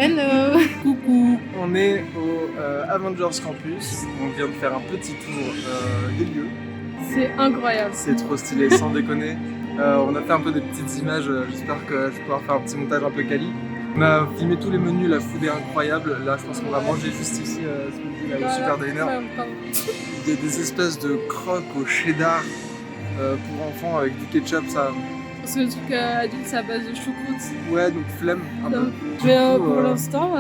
Hello. Coucou, on est au Avengers Campus. On vient de faire un petit tour des lieux. C'est incroyable. C'est trop stylé, sans déconner. On a fait un peu des petites images, j'espère que je vais pouvoir faire un petit montage un peu quali. On a filmé tous les menus, la food est incroyable. Là, je pense qu'on va manger juste ici, ce midi, là, au Super Diner. Il y a des espèces de croques au cheddar pour enfants avec du ketchup, ça. Parce que le truc adulte, c'est à base de choucroute. Ouais, donc flemme un peu. Mais pour l'instant,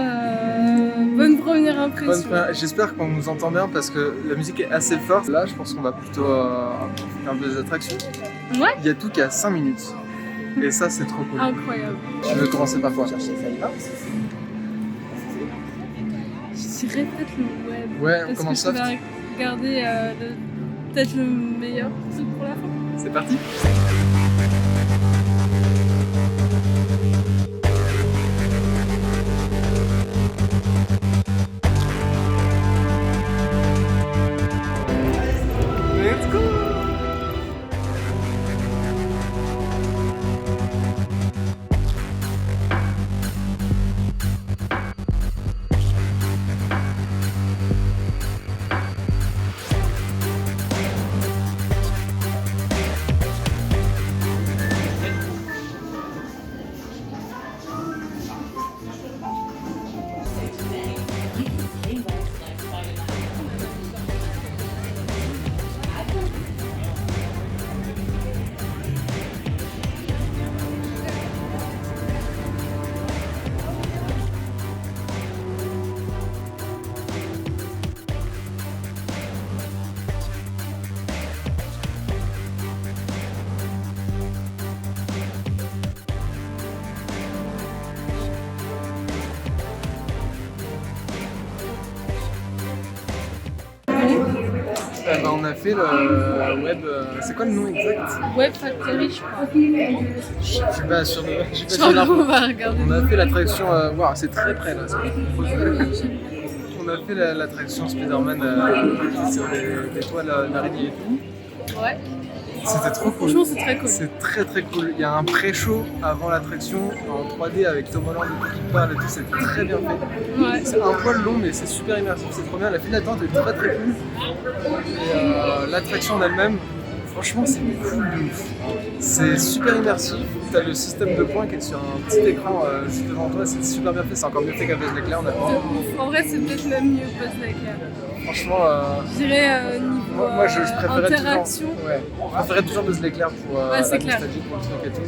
bonne première impression. J'espère qu'on nous entend bien parce que la musique est assez forte. Là, je pense qu'on va plutôt faire un peu des attractions. Ouais. Il y a tout qui a 5 minutes. Et ça, c'est trop cool. Incroyable. Tu veux commencer par quoi? Je dirais peut-être le web. Ouais, on parce commence que je soft. vais regarder peut-être le meilleur truc pour la fin. C'est parti. Let's go. On a fait le web. C'est quoi le nom exact? Web Factory, je crois. Je suis pas sûr de. Je suis pas Je sûr de l'info. crois qu'on va regarder. On a fait l'attraction. Waouh, c'est très près là. On a fait l'attraction Spider-Man sur les toiles d'araignée et tout. Ouais. C'était trop cool. Franchement, c'est très cool. C'est très cool. Il y a un pré-show avant l'attraction en 3D avec Tom Holland et tout qui parle et tout. C'est très bien fait. Ouais. C'est un poil long, mais c'est super immersif. C'est trop bien. La file d'attente est très cool. Et l'attraction en elle-même, franchement, c'est cool de ouf. C'est super immersif. T'as le système de points qui est sur un petit écran juste devant toi. C'est super bien fait. C'est encore mieux fait qu'à Buzz l'éclair. En vrai, c'est peut-être même mieux Buzz l'éclair. Franchement, je dirais niveau moi je préférais interaction. toujours. Ouais. Je préférais toujours Buzz l'éclair pour la nostalgie, pour le truc et tout.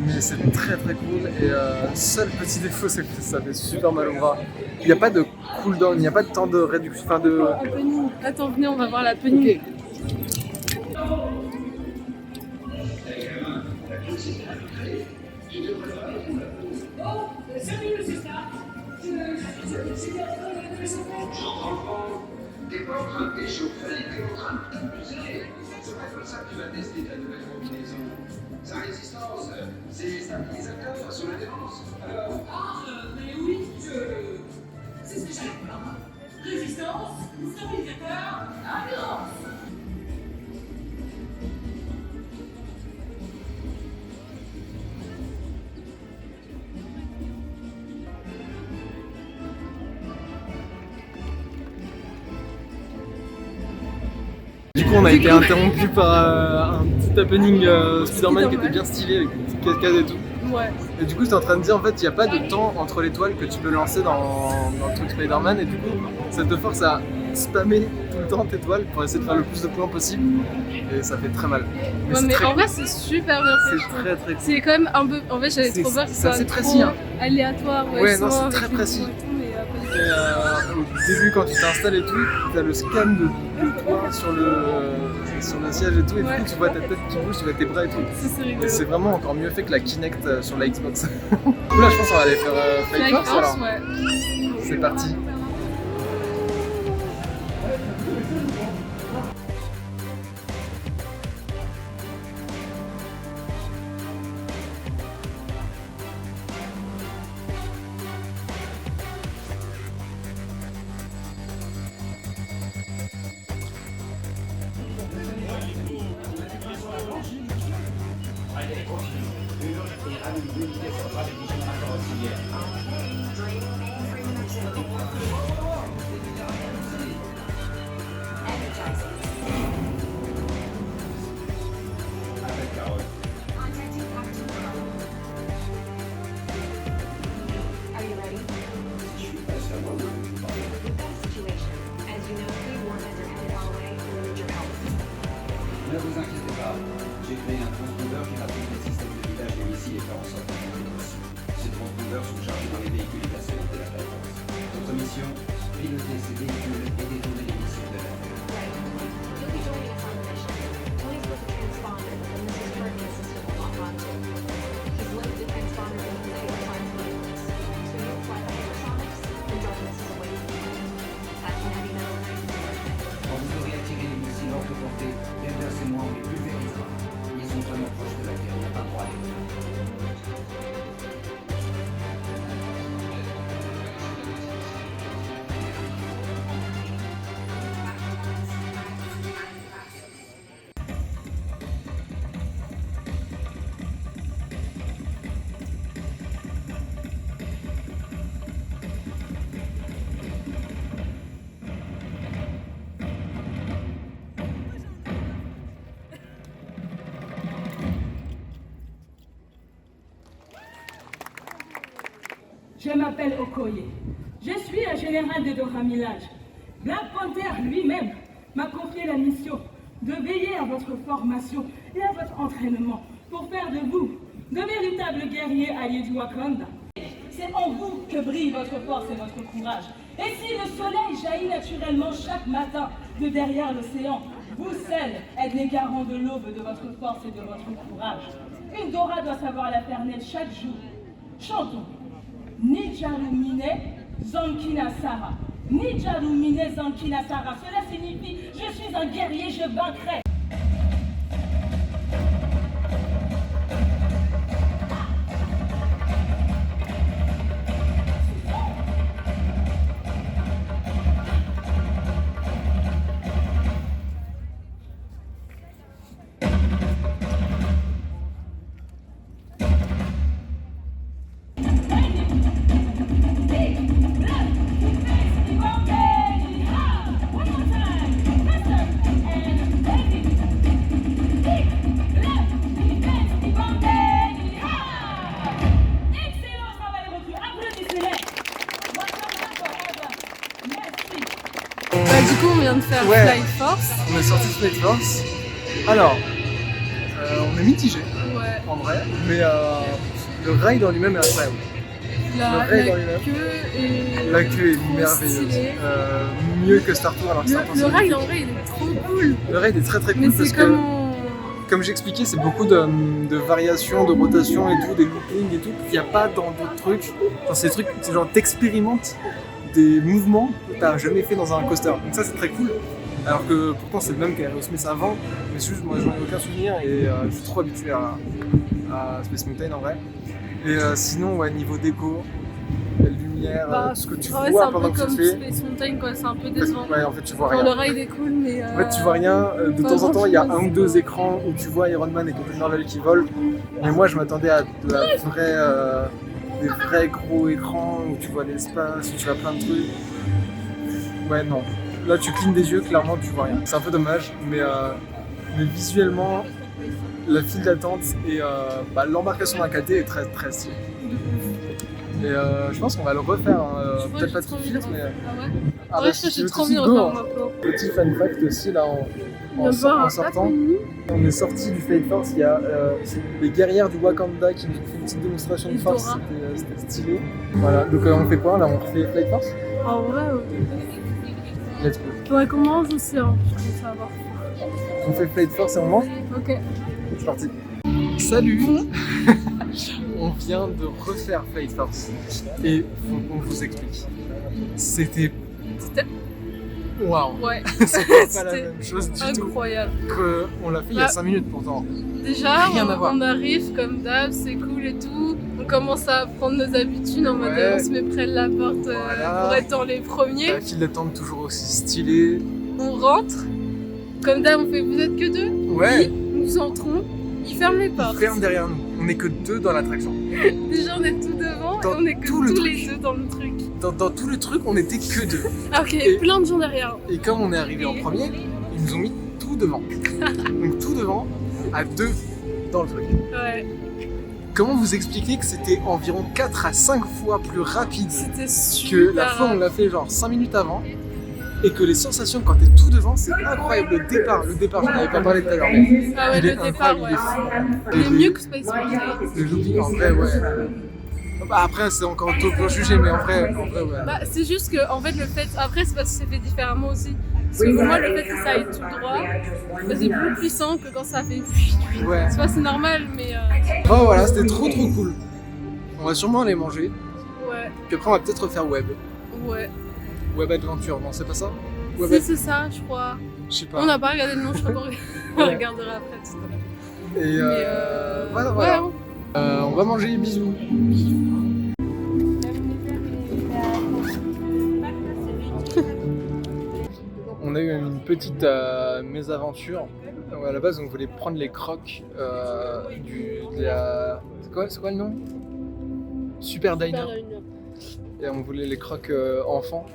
Mais c'est très cool. Et seul petit défaut, c'est que ça fait super mal au bras. Il n'y a pas de cooldown, il n'y a pas de temps de réduction. Enfin de. Happening. Attends, venez, on va voir la penny. T'es pas en train de t'échauffer, t'es en train de t'amuser. C'est pas comme ça que tu vas tester ta nouvelle combinaison. Sa résistance, ses stabilisateurs sur la défense. Mais oui, c'est ce que j'allais faire. Résistance, stabilisateur, adhérence. Du coup, on a été interrompu par un petit happening Spider-Man qui était bien stylé avec une petite cascade et tout. Ouais. Et du coup, j'étais en train de dire en fait, il n'y a pas de temps entre les toiles que tu peux lancer dans le truc Spider-Man et du coup, ça te force à spammer tout le temps tes toiles pour essayer de faire le plus de points possible et ça fait très mal. Mais en vrai, c'est super bien fait. C'est très cool. C'est quand même un peu. En fait, j'avais trop peur que ce soit assez trop précis, hein. aléatoire. Ouais, non, c'est avec très les précis. points et tout, mais, Au début, quand tu t'installes et tout, t'as le scan de toi sur le siège et tout, et du coup, tu vois ta tête qui bouge, tu vois tes bras et tout. c'est rigolo. Et c'est vraiment encore mieux fait que la Kinect sur la Xbox. Là, je pense qu'on va aller faire Flight Force alors. Ouais. C'est parti. Are you ready? We've got a situation. As you know, three warheads are headed our way. We need your help. Ne vous inquiétez pas, j'ai créé un transpondeur qui rapproche les systèmes de village et ici et faire en sorte qu'ils soient aussi. Ces transpondeurs sont chargés dans les véhicules et la solide de la plateforme. Notre mission, piloter ces véhicules et détourner les missiles de la Terre. Right. You'll be joining us on the mission. Tony's with the transponder, and this is Perkins' system will lock on to. He's loaded the transponder in his hypersonic vehicles. So you'll fly the hypersonics and join us as a way. That's an heavy metal ring. Quand vous aurez attiré les missiles hors de portée, déversez-moi en les plus vérifiés. Ils sont vraiment proches de la Terre, il n'y a pas droit à les faire. Je m'appelle Okoye. Je suis un général de Dora Milaje. Black Panther lui-même m'a confié la mission de veiller à votre formation et à votre entraînement pour faire de vous de véritables guerriers alliés du Wakanda. C'est en vous que brille votre force et votre courage. Et si le soleil jaillit naturellement chaque matin de derrière l'océan, vous seuls êtes les garants de l'aube de votre force et de votre courage. Une Dora doit savoir la faire naître chaque jour. Chantons. Nijarumine Zankina Sara. Nijarumine Zankina Sara. Cela signifie je suis un guerrier, je vaincrai. Du coup, on vient de faire Ouais. Flight Force. On est sorti de Flight Force. Alors, on est mitigé Ouais. en vrai, mais le ride en lui-même est incroyable. La Le raid dans les queue est... La queue est trop merveilleuse. stylée. Mieux que Star Tour alors que Star Tour, Le c'est ride magnifique. en vrai, il est trop cool. Le ride est très très cool Mais parce c'est que, comme j'expliquais, c'est beaucoup de variations, de rotations et tout, des loopings et tout, qu'il n'y a pas dans d'autres trucs. Dans ces trucs, c'est genre t'expérimentes des mouvements que t'as jamais fait dans un coaster. Donc ça c'est très cool. Alors que pourtant c'est le même qu'Aerosmith avant, mais juste moi j'en ai aucun souvenir et je suis trop habitué à Space Mountain en vrai. Et sinon ouais, niveau déco, la lumière, ce que tu ouais, vois c'est pendant un que peu tu comme le fais. Space Mountain, quoi. C'est un peu décevant. Ouais, en fait tu vois Enfin, rien. le ride est cool, mais... En fait, tu vois rien. De pas temps en temps, il y a grand-chose. un ou deux écrans où tu vois Iron Man et Captain Marvel qui volent. Mais moi, je m'attendais à des vrais gros écrans où tu vois l'espace, où tu vois plein de trucs. Ouais, non. Là, tu clignes des yeux, clairement, tu vois rien. C'est un peu dommage, mais visuellement, la file d'attente et l'embarcation d'un KT est très très stylée. Et je pense qu'on va le refaire, hein, Je vois, peut-être pas j'ai tout de trop suite, envie de mais... Ah ouais Ah, Ouais, bah, je si sais, tu j'ai veux trop tout de envie de suite, go, refaire hein. maintenant. Petit fun fact aussi, là, Il va voir en un sortant, on est sorti du Flight Force, il y a les guerrières du Wakanda qui nous ont fait une petite démonstration de Les force, Dora. c'était stylé. Voilà, donc on fait quoi là? On refait Flight Force? En vrai, Let's go. faudrait qu'on mange aussi, hein. Je veux savoir. On fait Flight Force et on mange? Ok. C'est parti. Salut. On vient de refaire Flight Force et faut qu'on vous explique. C'était... Waouh. Ouais. C'était pas la C'était même chose du tout incroyable. qu'on l'a fait il y a Bah, 5 minutes pourtant. Déjà, Rien à voir. on arrive comme d'hab, c'est cool et tout. On commence à prendre nos habitudes en mode Ouais. on se met près de la porte Voilà. pour être dans les premiers. La file d'attente toujours aussi stylée. On rentre. Comme d'hab, on fait vous êtes que deux. Ouais. Nous entrons. Ils ferment les Il portes. ferme derrière nous. on est que 2 dans l'attraction. Déjà, on est tout devant Dans et on est que tout le tous truc. les deux dans le truc. Dans tout le truc, on était que 2. Ah, ok, Et- plein de gens derrière. Et comme on est arrivé en premier, ils nous ont mis tout devant. Donc tout devant, à 2 dans le truc. Ouais, Comment vous expliquez que c'était environ 4 à 5 fois plus rapide c'était super. que la fois où on l'a fait genre 5 minutes avant et que les sensations quand t'es tout devant, c'est incroyable. Le départ, je n'avais pas parlé tout à l'heure, mais Ah ouais, il est le départ, incroyable, ouais. il est fou. Il est mieux que Space Mountain. Le looping, en vrai, ouais. Bah, après, c'est encore tôt pour juger, mais en vrai, ouais. Bah, c'est juste que, en fait, le fait. Après, c'est parce que c'est fait différemment aussi. Parce que pour moi, le fait que ça aille tout droit, bah, c'est plus puissant que quand ça fait. Ouais. Tu vois, c'est normal, mais. Oh voilà, c'était trop cool. On va sûrement aller manger, Ouais, puis après on va peut-être refaire Web. ouais. Web Adventure, non c'est pas ça? Web Si, c'est ça, je crois. Je sais pas. On n'a pas regardé le nom, je crois qu'on regardera après tout à l'heure. Et Mais voilà. Ouais, On va manger, bisous. On a eu une petite mésaventure. À la base, on voulait prendre les crocs de la... C'est quoi le nom? Super Diner. Et on voulait les crocs enfants.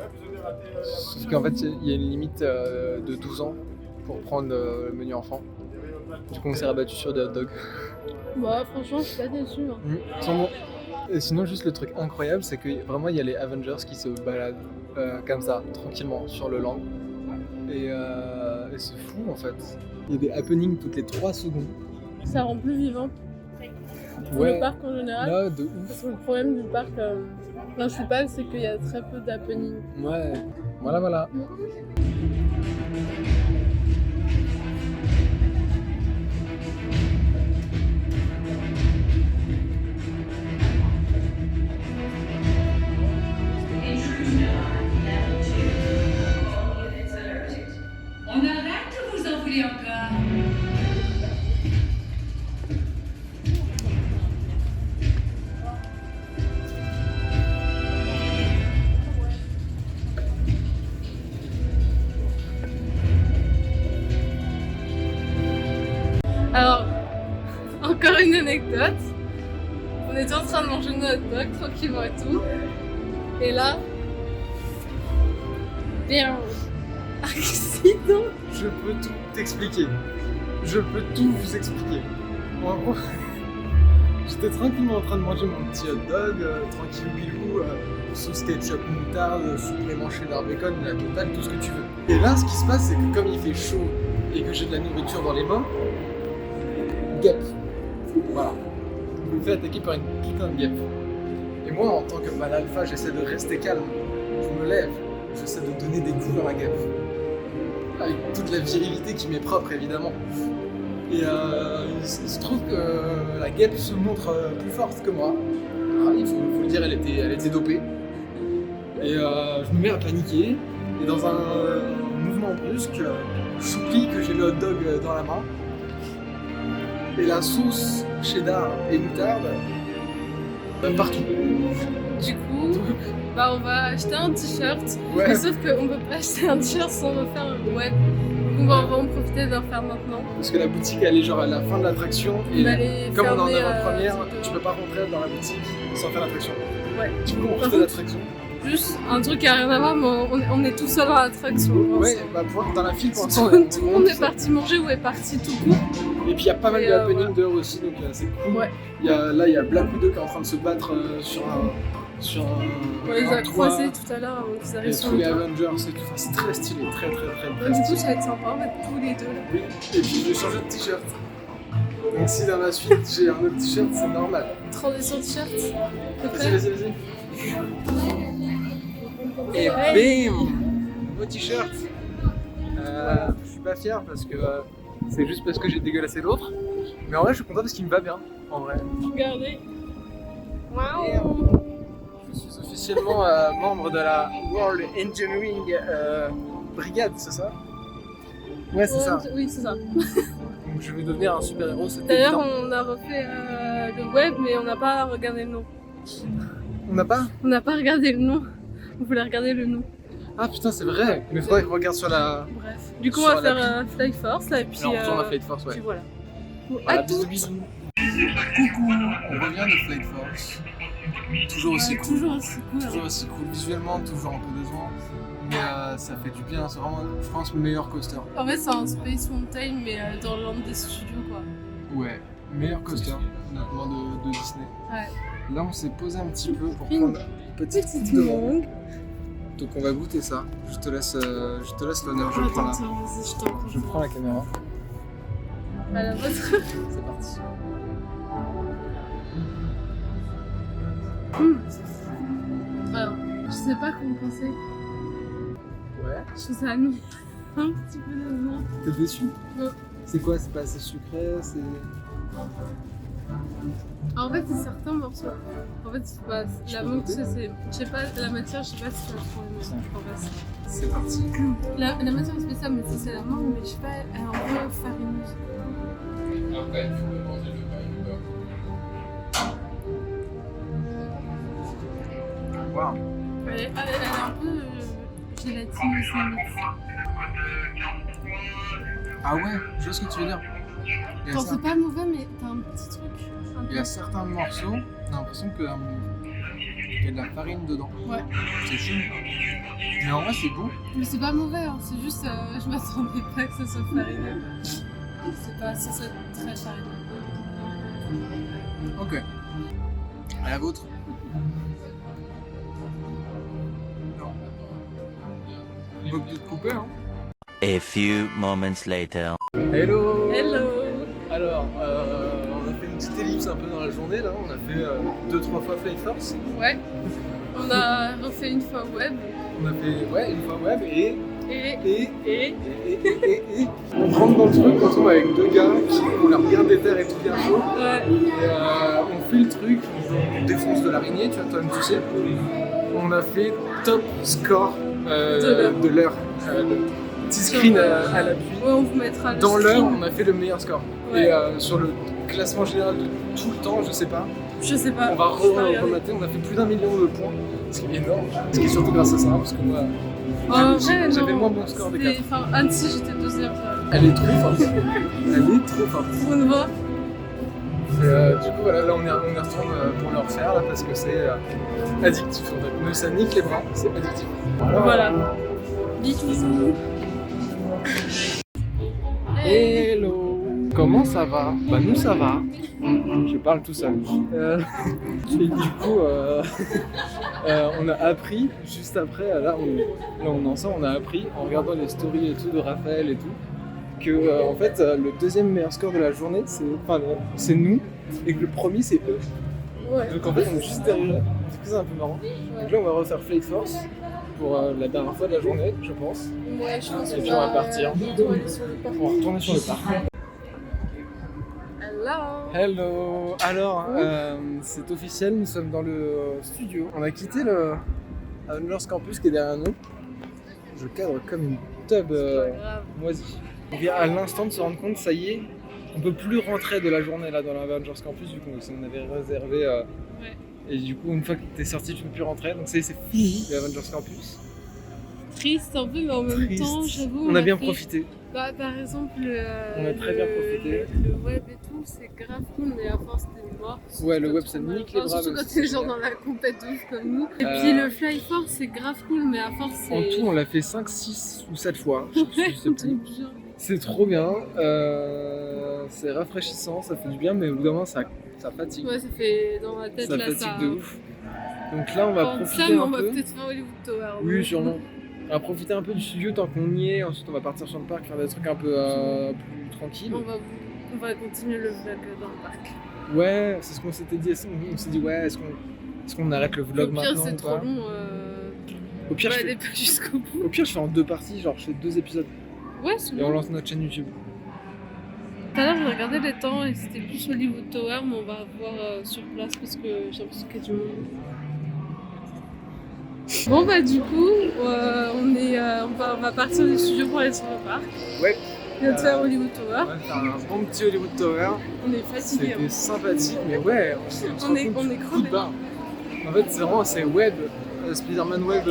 Sauf qu'en fait, il y a une limite de 12 ans pour prendre le menu enfant. Du coup, on s'est rabattu sur des hot dogs. Bah, franchement, je suis pas déçue. Hein. Ils sont bons. Et sinon, juste le truc incroyable, c'est que vraiment, il y a les Avengers qui se baladent comme ça, tranquillement, sur le land. Et c'est fou en fait. Il y a des happenings toutes les 3 secondes. Ça rend plus vivant. Ouais, Le parc en général. là, de ouf. Parce que le problème du parc principal, c'est qu'il y a très peu d'happening. Ouais, voilà. On arrête ou vous en voulez encore? Alors, encore une anecdote. On était en train de manger nos hot dogs tranquillement et tout. Et là, bien, accident. Je peux tout t'expliquer. Je peux tout vous expliquer. En gros, j'étais tranquillement en train de manger mon petit hot dog, tranquille bilou, sauce ketchup moutarde, supplément cheddar bacon, la totale, tout ce que tu veux. Et là, ce qui se passe, c'est que comme il fait chaud et que j'ai de la nourriture dans les mains, guêpe. Voilà. Je me fais attaquer par une putain de guêpe. Et moi, en tant que mal alpha, j'essaie de rester calme. Je me lève, j'essaie de donner des coups à la guêpe. Avec toute la virilité qui m'est propre, évidemment. Et il se trouve que la guêpe se montre plus forte que moi. Alors, il faut le dire, elle était dopée. Et je me mets à paniquer. Et dans un mouvement brusque, j'oublie que j'ai le hot dog dans la main. Et la sauce cheddar et moutarde partout. Du coup, bah on va acheter un t-shirt. Ouais. Mais sauf qu'on peut pas acheter un t-shirt sans refaire un web. Donc on va en profiter de le refaire maintenant. Parce que la boutique elle est genre à la fin de l'attraction. On Et va aller comme on est en fermer, avant-première, tout tu peux pas rentrer dans la boutique sans faire l'attraction. Ouais. Tu peux Par profiter de contre, l'attraction. Juste un truc qui a rien à voir, mais on est tout seul dans l'attraction. Ouais, bah dans la file pour l'instant. Tout le monde est parti manger ou est parti tout court. Et puis il y a pas mal Et de happening voilà. dehors aussi, donc c'est cool. Ouais. Il y a Black Widow qui est en train de se battre sur un On les a toit. croisés tout à l'heure avant qu'ils Il y arrivent a sur tous le les toit. Avengers et tout, enfin, c'est très stylé, très Du coup, stylé. ça va être sympa, on va être tous les deux là. Oui, et puis je vais changer de t-shirt. Donc si dans la suite j'ai un autre t-shirt, c'est normal. Transition t-shirt. T'es Vas-y, prêt? vas-y. Et bim! Nouveau t-shirt. Je suis pas fier parce que c'est juste parce que j'ai dégueulassé l'autre. Mais en vrai, je suis content parce qu'il me va bien. En vrai. Regardez. Waouh! Je suis officiellement membre de la World Engineering Brigade, c'est ça? Ouais, c'est ça. Oui, c'est ça. Donc je vais devenir un super-héros, c'est D'ailleurs, évident. on a refait le web, mais on n'a pas regardé le nom. On n'a pas? On n'a pas regardé le nom. On voulait regarder le nom. Ah putain, c'est vrai. Mais faudrait que je regarde sur la... Bref. Du coup, Sur on va l'appli. faire Fly Force là, et puis. Genre, on retourne à Flight Force, ouais. Puis voilà. Bon, Voilà, à tout. bisous. Coucou, on revient de Flight Force. Toujours aussi cool. Toujours aussi cool. hein. Toujours aussi cool. Visuellement, toujours un peu décevant. Mais ça fait du bien. C'est vraiment, je pense, le meilleur coaster. En fait, c'est un Space Mountain, mais dans l'un des studios, quoi. Ouais, meilleur coaster, honnêtement, de Disney. Ouais. Là, on s'est posé un petit peu pour Une prendre une petite Petite demande. mangue. Donc, on va goûter ça. Je te laisse l'honneur. Je prends Attends, vas-y, je t'en prie. Je prends la caméra. À la vôtre. C'est parti. Alors, je sais pas comment penser. Ouais. Je trouve ça annonce un petit peu décevant. T'es déçu? Ouais. C'est quoi? C'est pas assez sucré? C'est. En fait, c'est certains morceaux. En fait, c'est pas la mangue, c'est. Je sais pas, la matière, je sais pas si tu vas trop aimer. Ça. En fait. C'est parti. La matière est spéciale, mais si c'est la mangue, mais je sais pas, elle est un peu farineuse. Après, il faut manger le pain et le beurre. Waouh! Elle est un peu gélatineuse. Ah ouais, je vois ce que tu veux dire. Il y a Genre, ça. c'est pas mauvais, mais t'as un petit truc. Un Il peu. y a certains morceaux, on a l'impression qu'il y a de la farine dedans. Ouais. C'est chaud. Mais en vrai, c'est bon. Mais c'est pas mauvais, hein. C'est juste, je m'attendais pas que ça soit farineux. C'est pas, ça soit très farineux. Ok. À la vôtre. Non. Pas obligé de couper, hein. A few moments later. Hello. Hello. Alors, on a fait une petite ellipse un peu dans la journée, là. On a fait 2-3 fois Flight Force. Ouais. On a refait une fois web. On a fait, ouais, une fois web et... Et On rentre dans le truc, on tombe avec deux gars qui ont l'air bien déter et tout bien chaud. ouais. Et on fait le truc, on défonce de l'araignée, tu vois, toi-même tu sais. On a fait top score de l'heure. Le petit screen à l'appui. Ouais, on vous mettra le Dans l'heure, stream. on a fait le meilleur score. Ouais. Et sur le classement général de tout le temps, je sais pas, Je sais pas. on va je vais pas regarder. remater, on a fait plus d'1 million de points, ce qui est énorme. Ce qui est surtout grâce à ça, parce que moi, En vrai, j'avais non. moins bon score des C'était- 4. Enfin, Annecy, j'étais deuxième, ça. Elle est trop forte. Elle est trop forte. Pour une fois. Et, du coup, voilà, là on y retourne pour le refaire là, parce que c'est addictif. En fait. Mais ça nique les bras, c'est addictif. Voilà. Bisous. Hello. Comment ça va? Bah nous ça va. Je parle tout seul. Et du coup, on a appris juste après, là on en sort, on a appris en regardant les stories et tout de Raphaël et tout, que en fait le deuxième meilleur score de la journée c'est nous et que le premier c'est eux. Ouais. Donc en fait on est juste derrière. Du coup c'est un peu marrant. Donc là on va refaire Flight Force pour la dernière fois de la journée, je pense. Ouais, je pense Et qu'on puis on va partir. bientôt aller sur le parc. On va retourner sur le parc. Hello. Hello. Alors c'est officiel, nous sommes dans le studio. On a quitté le Avengers Campus qui est derrière nous. Je cadre comme une tub Pas grave. moisie. On vient à l'instant de se rendre compte, ça y est, on peut plus rentrer de la journée là dans l'Avengers Campus vu qu'on avait réservé. Ouais. Et du coup, une fois que t'es sorti, tu peux plus rentrer. Donc c'est fini l'Avengers Campus. Triste un peu, mais en même Triste. temps, j'avoue. On a bien fait- profité. Bah, par exemple, On a très bien profité. Le web et tout, c'est grave cool, mais à force, t'es mort. Ouais, le Pas web, trop ça mal. nique les Enfin, bras, surtout mais quand c'est t'es genre génial. dans la compète de ouf comme nous. Et Euh, puis le Fly Force, c'est grave cool, mais à force, c'est. En tout, on l'a fait 5, 6 ou 7 fois. Je sais un plus. truc du genre. C'est trop bien. C'est rafraîchissant, ça fait du bien, mais au bout d'un moment, ça fatigue. Ouais, ça fait dans ma tête Ça là, fatigue ça. de ouf. Donc là, on va Bon, profiter ça, mais on un va peu. peut-être faire Hollywood Tower. Oui, sûrement. On va profiter un peu du studio tant qu'on y est. Ensuite, on va partir sur le parc, faire des trucs un peu plus tranquilles. On va continuer le vlog dans le parc. Ouais, c'est ce qu'on s'était dit. On s'est dit, ouais, est-ce qu'on arrête le vlog Au pire, maintenant c'est ou trop pas long. Au pire, On va je aller fais... pas jusqu'au bout. Au pire, je fais en 2 parties, genre je fais 2 épisodes. Ouais, c'est Et on bon. lance notre chaîne YouTube. Tout à l'heure, j'ai regardé les temps et c'était plus Hollywood Tower, mais on va voir sur place parce que j'ai l'impression qu'il y a du monde. Bon, bah, du coup, on va partir du studio pour aller sur le parc. Ouais. On vient de faire Hollywood Tower. On va faire un bon petit Hollywood Tower. On est fatigués. C'était sympathique, mais ouais, on se On rend est- compte on du est coup crevés. de barre. En fait, c'est vraiment, c'est web, Spider-Man Web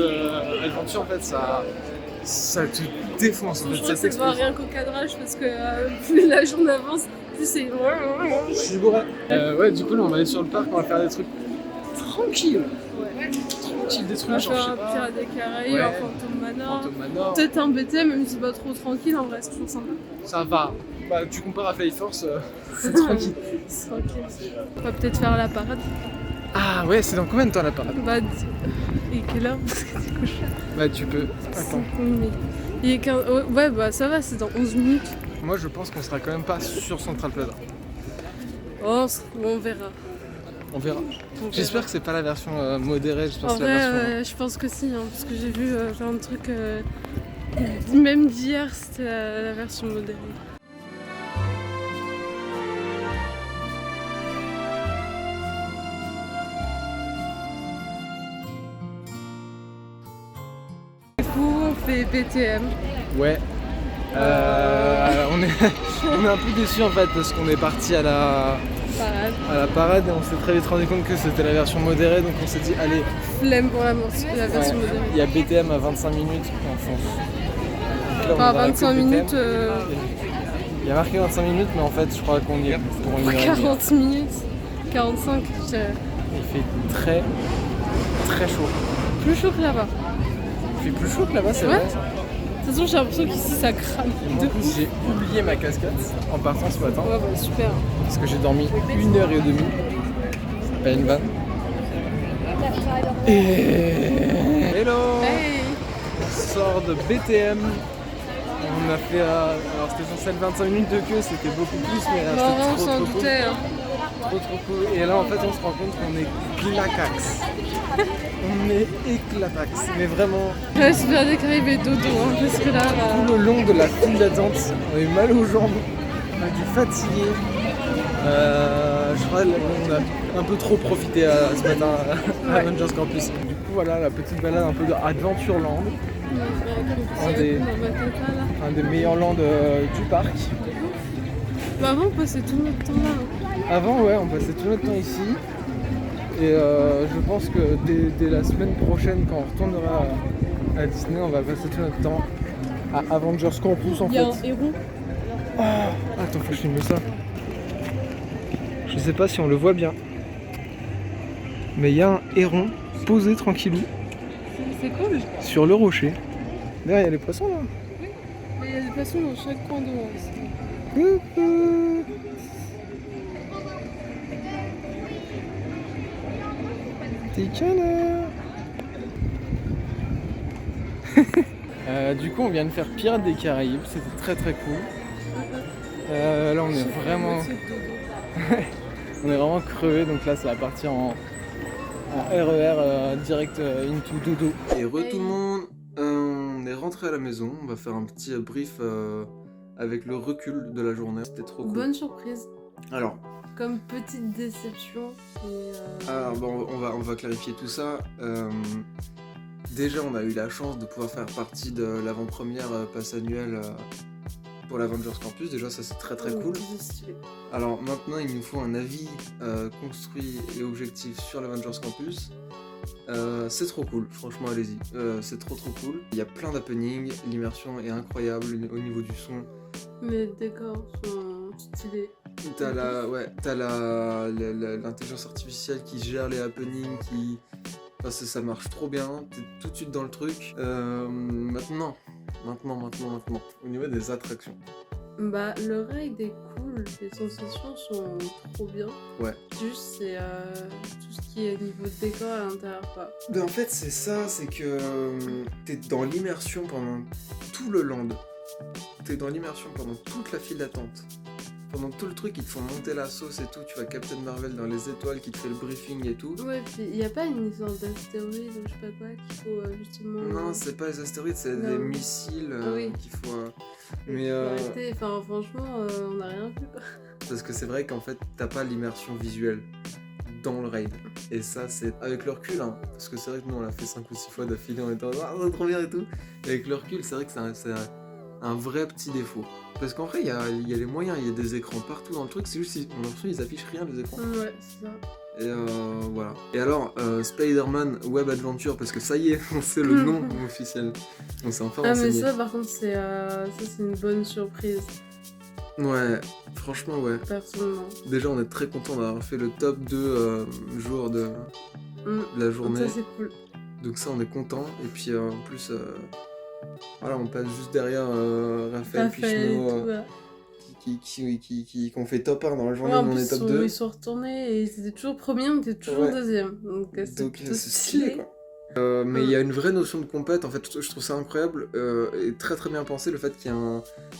Adventure, en fait, ça te défonce, en fait, Je ça crois que ça se voit t'explose. rien qu'au cadrage parce que plus la journée avance Plus c'est. Je suis bourré. Ouais, du coup, là, on va aller sur le parc, on va faire des trucs tranquilles. Ouais. Tranquilles, des On trucs va genre, je faire sais un pas. Pirates des Caraïbes, Ouais. un Phantom Manor. Phantom Manor. Peut-être un BT, même si c'est pas trop tranquille, en vrai, c'est toujours sympa. Ça va. Bah, tu compares à Flight Force, c'est tranquille. C'est tranquille. On va peut-être faire la parade. Ah ouais, c'est dans combien de temps la parade? Bah, et quelle heure? Parce que du coup, Bah, tu peux. je Attends. Il est 15... Ouais, bah ça va, c'est dans 11 minutes. Moi, je pense qu'on sera quand même pas sur Central Plaza. Oh, on verra. On verra. On J'espère verra. que c'est pas la version modérée, j'espère En que c'est la vrai, version. je pense que si, hein, parce que j'ai vu plein de trucs. Même d'hier, c'était la version modérée. Du coup, on fait BTM. Ouais. On est un peu déçus en fait parce qu'on est parti à la parade et on s'est très vite rendu compte que c'était la version modérée, donc on s'est dit allez. Flemme pour la version Ouais. modérée. Il y a BTM à 25 minutes en France. Là, on Enfin, est dans la 25 queue de minutes. BTM. Il y a marqué 25 minutes, mais en fait, je crois qu'on y est pour une heure et demie. 40 minutes. 45, je dirais. Il fait très très chaud. Plus chaud que là-bas. Il fait plus chaud que là-bas, c'est Ouais. vrai ça. De toute façon, j'ai l'impression qu'ici ça crame. En plus, j'ai oublié ma casquette en partant ce matin Ouais, bah super. parce que j'ai dormi 1h30. C'est pas une vanne. Et hello. Hey! On sort de BTM. On a fait. Alors c'était censé être 25 minutes de queue, c'était beaucoup plus, mais Non, on c'était s'en trop cool. doutait. Hein. Trop cool. Et là en fait on se rend compte qu'on est clacax. On est éclatax. Mais vraiment Ouais, c'est bien des Caraïbes et dodo, hein, parce que là. tout le long de la file d'attente, on a eu mal aux jambes, on a dû fatiguer. Je crois qu'on a un peu trop profité ce matin à Avengers Campus. Du coup voilà la petite balade un peu de Adventureland, un des meilleurs lands du parc. Bah avant, on passait tout notre temps là. Hein. Avant ouais on passait tout notre temps ici et je pense que dès la semaine prochaine quand on retournera à Disney on va passer tout notre temps à Avengers Campus en Il y a fait. un héron. Attends faut que je filme ça. Je sais pas si on le voit bien. Mais il y a un héron posé tranquillou C'est cool. sur le rocher. D'ailleurs il y a les poissons là. Mais il y a des poissons dans chaque coin de l'eau aussi. Coucou. Petit canard. Du coup on vient de faire Pirates des Caraïbes, c'était très très cool. Là on est vraiment crevé, donc là ça va partir en RER direct into dodo. Et re tout le monde, on est rentré à la maison, on va faire un petit brief avec le recul de la journée, c'était trop cool. Bonne surprise. Alors, Comme petite déception. bon, on va clarifier tout ça. Déjà, on a eu la chance de pouvoir faire partie de l'avant-première passe annuelle pour l'Avengers Campus. Déjà, ça c'est très très cool. Alors maintenant, il nous faut un avis construit et objectif sur l'Avengers Campus. C'est trop cool, franchement, allez-y. C'est trop cool. Il y a plein d'happenings, l'immersion est incroyable au niveau du son. Les décors sont stylés. T'as l'intelligence artificielle qui gère les happenings, enfin, ça marche trop bien, t'es tout de suite dans le truc. Maintenant, au niveau des attractions. Bah, le ride est cool, les sensations sont trop bien. Ouais. Juste, c'est tout ce qui est niveau de décor à l'intérieur, quoi. Ben en fait, c'est ça, c'est que t'es dans l'immersion pendant tout le land. T'es dans l'immersion pendant toute la file d'attente. Pendant tout le truc, ils te font monter la sauce et tout. Tu vois Captain Marvel dans les étoiles qui te fait le briefing et tout. Ouais, puis il y a pas une histoire d'astéroïde ou je sais pas quoi qu'il faut justement. Non, c'est pas les astéroïdes, c'est des Non. missiles Oui. qu'il faut. Mais arrêter, enfin franchement, on a rien vu quoi. Parce que c'est vrai qu'en fait, t'as pas l'immersion visuelle dans le raid. Et ça, c'est avec le recul, hein, parce que c'est vrai que nous on l'a fait 5 ou 6 fois d'affilée en étant c'est trop bien et tout. Et avec le recul, c'est vrai que c'est un vrai petit défaut. Parce qu'en vrai, il y a les moyens, il y a des écrans partout dans le truc, c'est juste qu'on a l'impression qu'ils affichent rien les écrans. Ouais, c'est ça. Et voilà. Et alors, Spider-Man Web Adventure, parce que ça y est, on sait le nom officiel. On s'est enfin Ah, renseigné. mais ça par contre, c'est une bonne surprise. Ouais, franchement, ouais. personnellement. Déjà, on est très content d'avoir fait le top 2 jours de la journée. Ça, c'est cool. Donc ça, on est content. Et puis en plus, voilà, on passe juste derrière Raphaël Raphaël et Pichneau tout, ouais. qui ont fait top 1 dans la journée, Ouais, en nous on plus, est top 2. ils sont retournés et ils étaient toujours premiers, on était toujours Ouais. deuxième. Donc, c'est plutôt c'est stylé quoi. Mais il y a une vraie notion de compète, en fait, je trouve ça incroyable et très très bien pensé le fait qu'il y a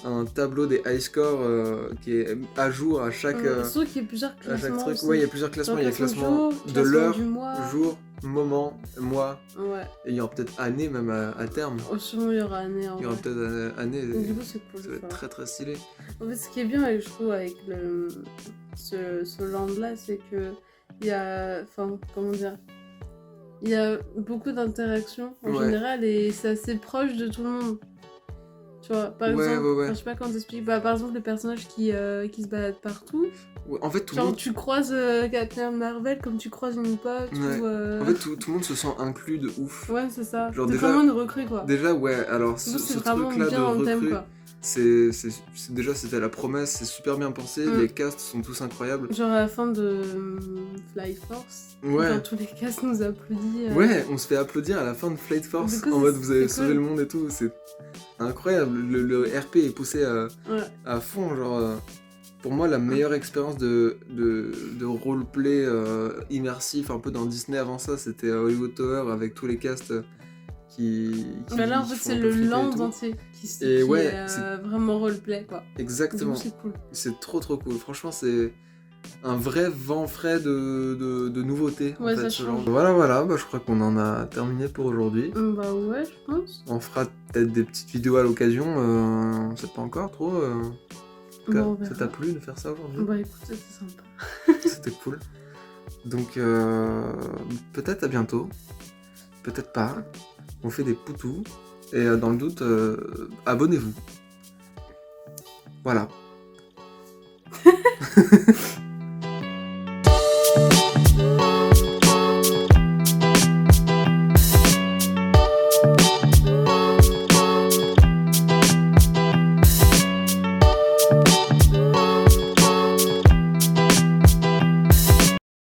un tableau des high scores qui est à jour à chaque, Surtout qu'il y a plusieurs à chaque classements. truc. aussi. Ouais, il y a plusieurs classements. Il y a Classement classement jour, de classement l'heure, du mois. jour, moment, mois, Ouais. et il y aura peut-être année même à terme. Oh, sûrement, il y aura année en Il y aura vrai. peut-être année. Donc, du coup, c'est cool. Ça va être ça. très très stylé. En fait, ce qui est bien, je trouve, avec ce land-là, c'est que il y a... Enfin, comment dire, il y a beaucoup d'interactions en Ouais. général et c'est assez proche de tout le monde. Tu vois, par Ouais, exemple, ouais, ouais. enfin, je sais pas comment t'expliquer, bah, par exemple, les personnages qui se baladent partout. Ouais, en fait, tout le Genre, monde. tu croises Captain Marvel comme tu croises une pote Ouais. ou... En fait, tout le monde se sent inclus de ouf. Ouais, c'est ça. Genre, C'est déjà- vraiment une recrue, quoi. Déjà, ouais, alors Du ce coup, c'est vraiment truc-là de bien dans le thème, recrue, quoi. déjà c'était la promesse, c'est super bien pensé, les casts sont tous incroyables. Genre à la fin de Fly Force, Ouais. genre tous les casts nous applaudissent. Ouais, on se fait applaudir à la fin de Flight Force Du coup, en mode c'est- vous avez c'est sauvé cool. le monde et tout, c'est incroyable. Le RP est poussé Ouais. à fond, genre pour moi la meilleure expérience de roleplay immersif un peu dans Disney avant ça, c'était Hollywood Tower avec tous les casts qui Bah là, en qui fait, font c'est un peu le flipper et land tout. entier qui Et ouais, est c'est- vraiment roleplay, quoi. Exactement. Du coup, c'est cool. C'est trop cool. Franchement, c'est un vrai vent frais de nouveautés. Ouais, en fait, ça ce change. genre. Voilà, bah, je crois qu'on en a terminé pour aujourd'hui. Bah ouais, je pense. On fera peut-être des petites vidéos à l'occasion, on sait pas encore trop. En tout cas, Bon, on ça verra. t'a plu de faire ça aujourd'hui? Bah écoute, c'était sympa. C'était cool. Donc peut-être à bientôt, peut-être pas. On fait des poutous. Et dans le doute, abonnez-vous. Voilà.